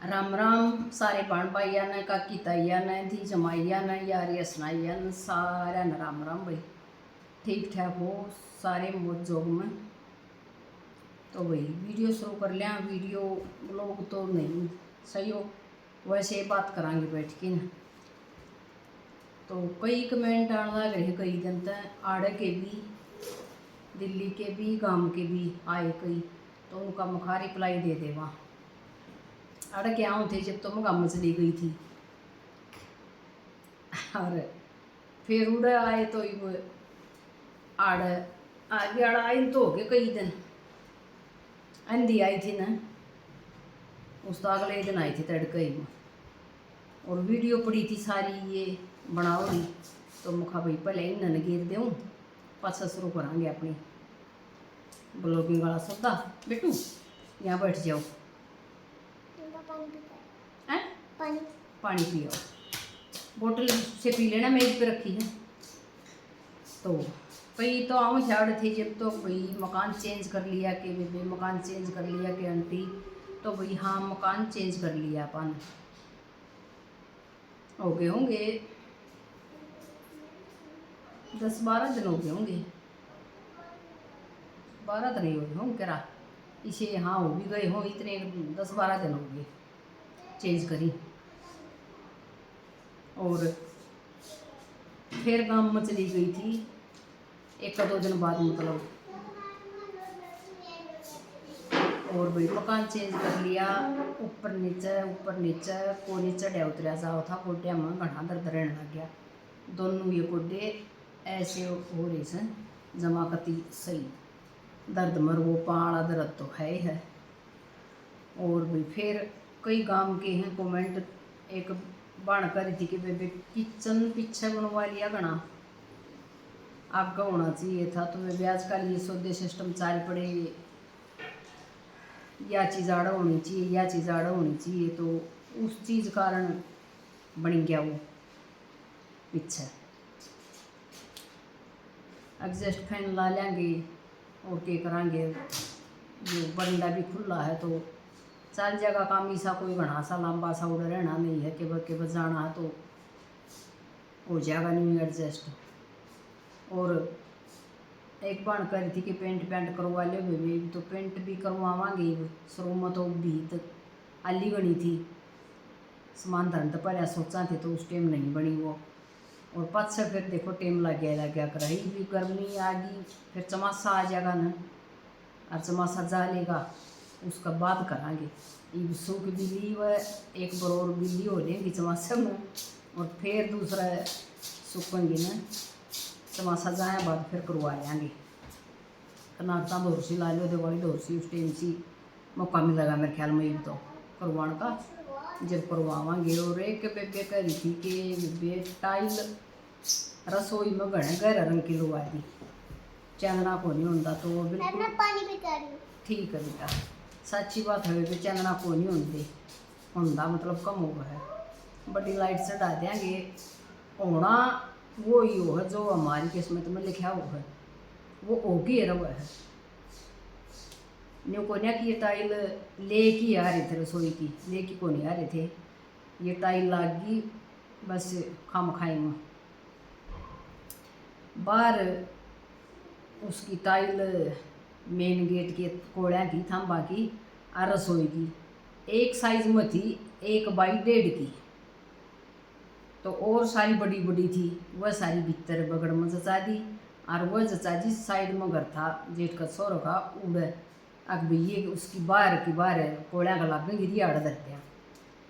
राम राम सारे बहन भाइया ने काकी ताइया ने धी जमाइया ने यारी असनाइया ने सारा ने राम राम भाई। ठीक ठाक हो सारे मौज जोग में। तो भाई वीडियो शुरू कर लिया। वीडियो लोग तो नहीं सही हो, वैसे बात करांगे बैठ के ना। तो कई कमेंट आने लग रहे कई दिन तक, आड़े के भी दिल्ली के भी गांव के भी आए कई, तो उनका मुखा रिप्लाई दे देवा। अड़ क्या थे जब तो मैं काम चली गई थी और फिर उड़े आए तो आड़ आगे आड़ आई तो हो गए कई दिन। आंधी आई थी ना, उस तो अगले दिन आई थी तड़के ही में, और वीडियो पड़ी थी सारी ये बनाओ रही। तो मुखा भाई पहले इन्हें गिर दूँ, पाछा शुरू करांगे अपनी ब्लॉगिंग वाला सौदा। बेटू यहाँ बैठ जाओ, पानी पियो, बोतल से पी लेना, मेज पे रखी है। तो कई तो आऊँ झाड़ थे जब तो भाई मकान चेंज कर लिया कि बेबे, मकान चेंज कर लिया कि आंटी। तो भाई हाँ मकान चेंज कर लिया अपन, हो गए होंगे 10-12 दिन हो गए होंगे, 12 तो नहीं हो गए होंगे करा इसे। हाँ हो भी गए हों, इतने 10-12 दिन हो गए चेंज करी। और फिर गाँव में चली गई थी 1-2 दिन बाद मतलब। और भाई मकान चेंज कर लिया, ऊपर नीचे कोनी चढ़िया उतरिया जाओ था। गोड्या में घना दर्द रहने लग गया, दोनों ये गोड्डे ऐसे हो रही से जमाकती सही दर्द मर वो पाला दर्द तो है ही है। और भाई फिर कई गांव के हैं कमेंट एक बन करी थी कि बेबे किचन पीछे बनवा लिया घना आगे होना चाहिए था। तो बेबे आजकल ये सौदे सिस्टम चाल पड़े, या चीज़ आड़ा होनी चाहिए, या चीज़ आड़ा होनी चाहिए। तो उस चीज़ कारण बन गया वो पीछे। एग्जस्ट फैन ला लेंगे और क्या करांगे, जो बरंडा भी खुला है तो चल जाएगा काम। ऐसा कोई घना सा लंबा सा उड़ रहना नहीं है कि जाना है तो हो जाएगा न्यू एडजस्ट। और एक बार करी थी कि पेंट करवा लो बेबी, तो पेंट भी करवावांगे शुरू में। तो भी तो अली बनी थी सामान धरन तो पहले सोचा थे, तो उस टाइम नहीं बनी वो। और पाछे फिर देखो टाइम लग गया कर रही भी गर्मी आ गई, फिर चमासा आ जाएगा ना, और चमासा जा लेगा उसका बाद करांगे। ये सूख बिल्ली व एक बरोर बिल्ली हो लेंगी चमासे में, और फिर दूसरा सूखेंगे ना चमासा जाए बाद फिर करवा लेंगे। कनाकता धोरसी ला लो, दिवाली धोरसी उस टाइम सी मौका मिलेगा मेरे ख्याल में तो करवाने का, जब करवावांगे। और एक बेबे कह रही थी कि बेबे टाइल रसोई में घने गहरा रंग की लगा दी, चांदना को नहीं होता। तो बिल्कुल पानी भी ठीक है बेटा, सच्ची बात है बेबे, चांदना को नहीं होता मतलब कम हो गया है। बड़ी लाइट चढ़ा देंगे, होना वो ही हो है जो हमारी किस्मत में लिखा हुआ है, वो होगी रहा है। न्यू कोनिया की ये टाइल ले की आ रहे थे, रसोई की ले की को नहीं आ रहे थे, ये टाइल लागी बस खाम खाई में। बाहर उसकी टाइल मेन गेट के कोड़िया की थम्बा की और रसोई की एक साइज में थी, 1x1.5 की। तो और सारी बड़ी बड़ी थी, वह सारी भीतर बगड़ में जचा दी। और वह जचा जी साइड में घर था जेठ का सोरो का उड़े अग भी ये उसकी बाहर कोड़िया का लाग गिरी आड़ धरत्या।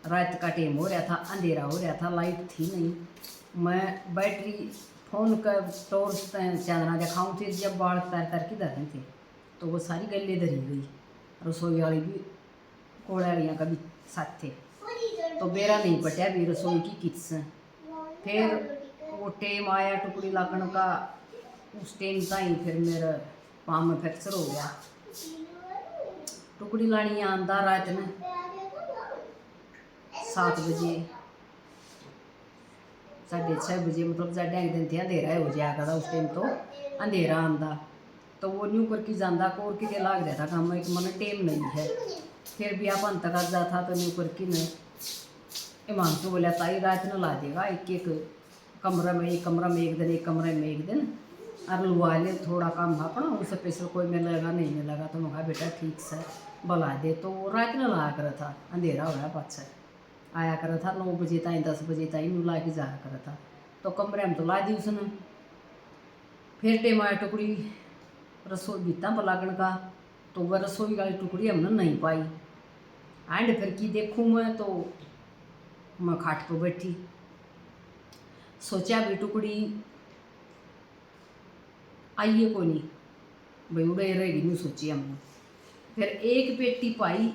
रात का टाइम हो रहा था, अंधेरा हो रहा था, लाइट थी नहीं। मैं बैटरी फ़ोन का टॉर्च चांदना दिखाऊँ थे, जब बाढ़ तर की धरने थे तो वो सारी गले धरी गई। रसोई वाली भी कोड़ियालियाँ का भी साथ थे, तो बेरा नहीं पटिया भी रसोई की किच। फिर वो टेम आया टुकड़ी लागण का, उस टाइम ताई फिर मेरा पाँव में फ्रैक्चर हो गया। टुकड़ी लानी आंदा रात में 7 बजे 6:30 बजे, मतलब जाड्या एक दिन थे अंधेरा हो जाएगा था उस टाइम, तो अंधेरा आंदा तो वो न्यू करके जाता कोर के लाग रहा था काम, एक मन टेम नहीं है। फिर भी अपन तक जा था तो न्यू करके न हिमांशु बोला ताई रात न ला देगा एक एक कमरा में, एक कमरा में एक दिन, एक कमरे में एक दिन, और लुआ ले थोड़ा काम अपना उनसे पैसे कोई मिलेगा नहीं मिलेगा। तो मैं कहा बेटा ठीक से बुला दे। तो रात न लाया करा था, अंधेरा होया पाछा आया करा था 9 बजे ताई 10 बजे ताई नु ला के जाया करा था। तो कमरे में तो ला दी उसने। फिर टेम आया टुकड़ी रसोई बीता पर लागण का, तो वह रसोई वाली टुकड़ी हमने नहीं पाई। एंड फिर की देखूँ मैं, तो मैं खाट पर बैठी सोचा भी टुकड़ी आइए को नहीं भाई उड़े रहेगी, नहीं सोची हमने। फिर एक पेटी पाई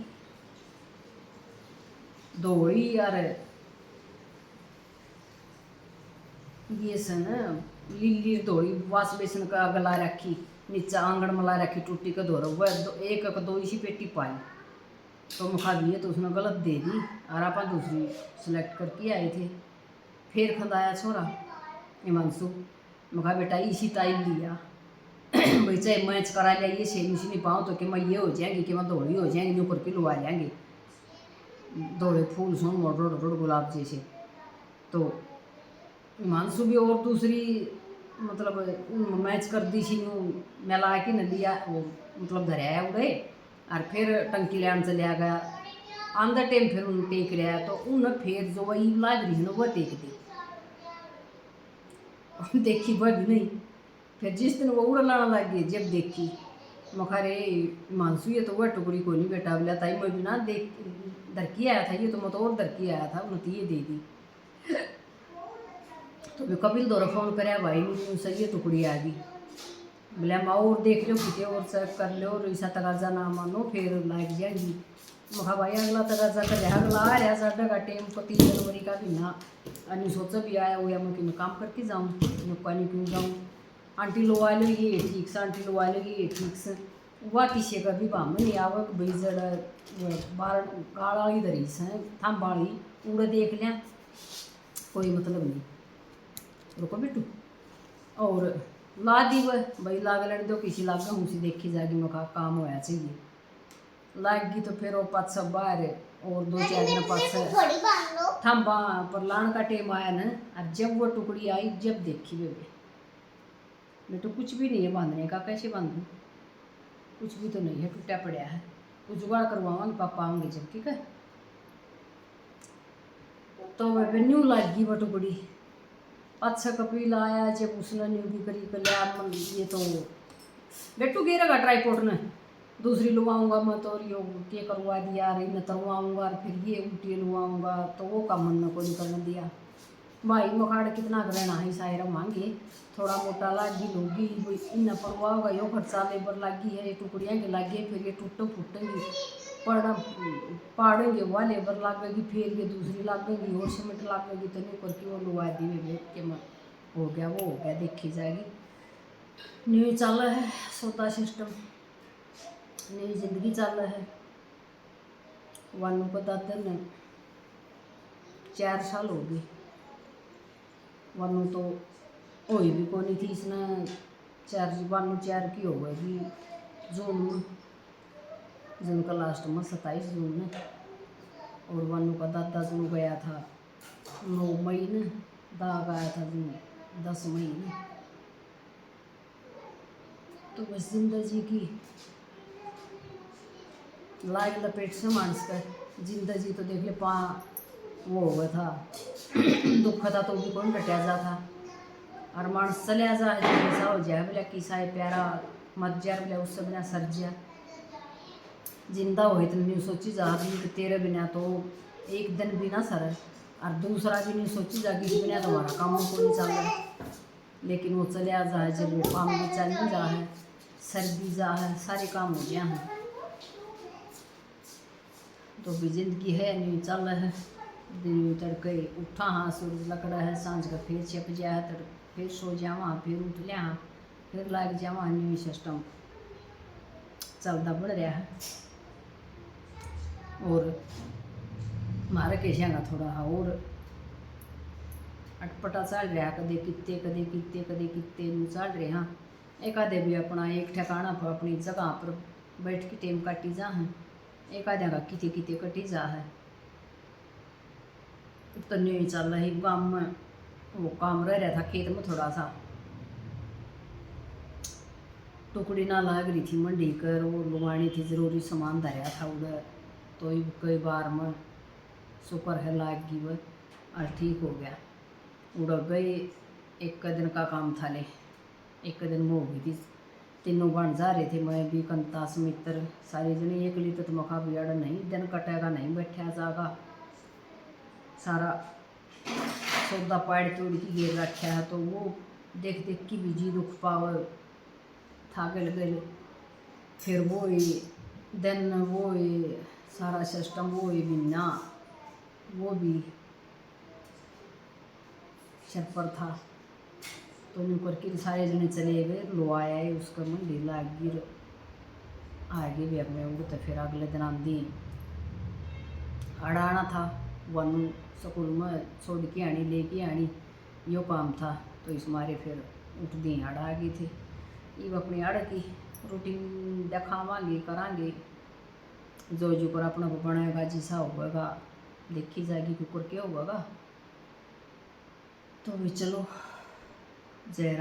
धोड़ी यार ये सन लीली धोड़ी वाश बेसन का गला रखी, नीचे आंगन मला रखी टूटी का धोरा वह एक दो इसी पेटी पाई। तो मैं खा लिए तो उसने गलत दे दी और आप दूसरी सेलेक्ट करके आए थे। फिर खंदाया छोरा हिमांशु, मैं कहा बेटा इसी टाइम लिया भाई चाहे मैच करा लिया ये सेम इसी नहीं पाऊँ तो कि मैं ये हो जाएंगी कि मैं धोड़ी हो जाएंगी, ऊपर के लुआ जाएंगे धोड़े फूल सोन रोड रोड गुलाब जैसे। तो हिमांशु भी और दूसरी मतलब मैच कर दी सी मिला के न लिया वो मतलब धराया उड़े और फिर टंकी लैंड से लिया गया। आंधा टाइम फिर उन टेक रहा तो उन फिर जो वही लाग रही ना वह टेक दी देखी वह भी नहीं। फिर जिस दिन वो उड़ लाना लग गई जब देखी मखारे हिमांशु ये तो वह टुकड़ी को नहीं बेटा बोला ताई मैं भी ना देख दरकी आया था, ये तो मैं तो और दरकी आया था उन्होंने ये दे दी। तो भी कपिल दौरा फोन कराया भाई नहीं सही है टुकड़ी आ गई बोले हम और देख लो कितने और चेक कर लो और ऐसा तकाजा ना मानो फिर लाइक जाएगी। मखा भाई अगला तकाजा कर अगला आ रहा साढ़े का टेम को 3 जनवरी का भी ना अन्य सोचा भी आया हुआ मैं कि मैं काम करके जाऊँ नुक्का क्यों जाऊँ। आंटी लो आ लेगी ठीक से, आंटी लो आ लेगी ठीक से वह किसी का भी बाम नहीं आवक भाई जड़ बार गाड़ा इधर से थम बाड़ी उड़ा देख लिया कोई मतलब नहीं रुको बिट्टू और ला दी वह भाई लाग लड़ दो किसी लागा उसी देखी जाएगी मका काम होया चाहिए लाग गई। तो फिर वो पाँच सब बाहर और 2-4 दिन पास थम पर लान का टेम आया ना। अब जब वो टुकड़ी आई जब देखी वे मैं तो कुछ भी नहीं है बांधने का, कैसे बांधूँ कुछ भी तो नहीं है टूटा पड़ा है कुछ जुगाड़ करवाऊँगी पापा आऊँगे जब ठीक है। तो वह न्यू लाग गई वो टुकड़ी अच्छा कपिल आया जब उसने न्यू भी करी कर लिया ये तो बेटू गिरेगा ट्राईपोर्ट ने दूसरी लुआऊँगा मैं तो यो के करवा दिया रही मैं तरवाऊँगा और फिर ये उल्टी लुआऊँगा तो वो काम मन को नहीं करने दिया। भाई मखाड़ कितना रहना है सायरा मांगे थोड़ा मोटा लागी लोगी इन परवाह होगा यो खर्चा लेबर लागी है ये टुकड़ियाँ के लागे फिर ये टूटो फूटेंगी पड़ा पाड़ेंगे वह लेबर लागेगी फिर ये दूसरी लागेगी और सीमेंट लागेगी तो नहीं करके वो लुआ दी देख के मैं हो गया वो हो गया देखी जाएगी। न्यू चल है सोता सिस्टम नई जिंदगी चल है। वानू को दादा ने 4 साल हो गए वानू तो होई भी को नहीं थी इसने 4 की हो गई जून का लास्ट में 27 जून ने और वानू का दादा जून गया था 9 मई ने दाग आया था जून 10 मई ने। तो बस जिंदगी की लाग लपेट से मानस का जिंदगी तो देख ले वो हो गया था दुख था तो भी कौन कटा जा था और मानस चलिया जा ऐसा हो जाए बोला किसा है प्यारा मत जा बोला उससे बिना सर जा जिंदा हो तो नहीं सोची जा कि तेरे बिना तो एक दिन भी ना सर और दूसरा भी नहीं सोची जा कि बिना तुम्हारा काम को नहीं चल रहा लेकिन वो चलिया जा है जब वो काम भी चल नहीं जा है सर भी जा है सारे काम हो गया है। तो भी जिंदगी है नहीं चल रहा है दिन तड़के उठा हाँ सूरज लकड़ा है सांझ का फिर छिप जाए तड़ फिर सो जावा फिर उठ लिया फिर लग जावा न्यू सिस्टम चलता बढ़ रहा है। और मारे कैसे का थोड़ा और अटपटा चल रहा कदे कितने कदे कितने कदे कितने चल रहे हाँ एक आधे भी अपना एक ठिकाना पर अपनी जगह पर बैठ के टेम काटी जा हैं एक आधा का किते किते कटी जा है। तो नहीं चल रही गाँव में, वो काम रह रहा था खेत में थोड़ा सा, टुकड़ी ना लाग रही थी मंडी कर, वो लुगानी थी जरूरी सामान धरिया था उधर, तो कई बार में शुक्र है लाग गई वह, आज ठीक हो गया। उड़ गई, एक दिन का काम था ले, एक दिन में हो गई थी। तीनों बन जा रहे थे, मैं भी कंता सुमित्र सारी जनी एक ली, तो मखा बियाड़ नहीं दिन कटेगा, नहीं बैठा जागा, सारा सौदा पाड़ तोड़ की गिर रखा है। तो वो देख देख की भी जी दुख पाव था गल। फिर वो दिन वो सारा सिस्टम वो भी ना, वो भी सिर पर था। तो यूँ करके सारे जने चले गए, लो आया उसका मंडी लाग गिर आगे भी अपने वो। तो फिर अगले दिन आंधी आना था, वन स्कूल में छोड़ के आनी लेके आनी, यो काम था। तो इस मारे फिर उठ दी आड़ आ गई थी। ये अपनी आड़ की रूटीन दिखावांगे करांगे, जो जो कर अपना बनाएगा जैसा होगा देखी जाएगी कुकर क्या होगा। तो भी चलो, जय राम।